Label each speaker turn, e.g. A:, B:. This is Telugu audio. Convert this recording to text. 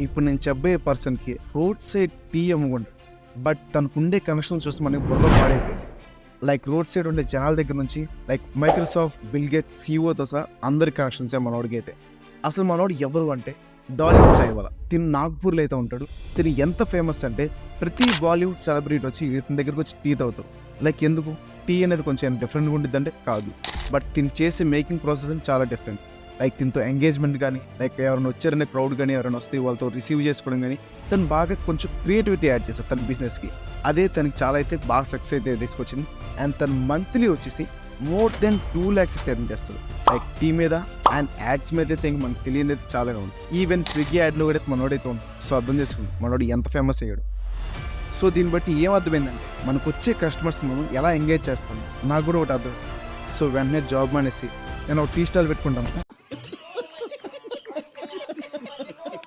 A: ఇప్పుడు నేను చెప్పే పర్సన్కి రోడ్ సైడ్ టీ అమ్ముకుంటాడు, బట్ తనకు ఉండే కనెక్షన్ చూస్తే మనకి బుర్రలో పాడైపోయింది. లైక్ రోడ్ సైడ్ ఉండే జనాల దగ్గర నుంచి లైక్ మైక్రోసాఫ్ట్, బిల్ గేట్స్ సీఓతో సహా అందరి కనెక్షన్సే మనోడికి అయితే. అసలు మనోడు ఎవరు అంటే డాలీవుడ్ సాయివాల. తిను నాగ్పూర్లో అయితే ఉంటాడు. తిను ఎంత ఫేమస్ అంటే ప్రతి బాలీవుడ్ సెలబ్రిటీ వచ్చి ఇతని దగ్గరకు వచ్చి టీ తాగుతారు. లైక్ ఎందుకు? టీ అనేది కొంచెం డిఫరెంట్గా ఉంటుంది అంటే కాదు, బట్ తిను చేసే మేకింగ్ ప్రాసెస్ చాలా డిఫరెంట్. లైక్ దీంతో ఎంగేజ్మెంట్ కానీ, లైక్ ఎవరైనా వచ్చారనే క్రౌడ్ కానీ, ఎవరైనా వస్తే వాళ్ళతో రిసీవ్ చేసుకోవడం కానీ, తను బాగా కొంచెం క్రియేటివిటీ యాడ్ చేస్తారు తన బిజినెస్కి. అదే తనకి చాలా అయితే బాగా సక్సెస్ అయితే తీసుకొచ్చింది. అండ్ తను మంత్లీ వచ్చేసి మోర్ దెన్ 2 lakhs ఎర్న్ చేస్తాడు. లైక్ టీ మీద అండ్ యాడ్స్ మీద అయితే ఇంక మనకు తెలియదు అయితే చాలానే ఉంది. ఈవెన్ స్విగ్గీ యాడ్లో కూడా మనోడైతే ఉంది. సో అర్థం చేసుకుంది మనోడు ఎంత ఫేమస్ అయ్యాడు. సో దీన్ని బట్టి ఏం అర్థమైందంటే మనకు వచ్చే కస్టమర్స్ మనం ఎలా ఎంగేజ్ చేస్తాము నాకు కూడా ఒకటి అర్థం. సో వెంటనే జాబ్ మానేసి నేను ఒక టీ స్టాల్ పెట్టుకుంటాను.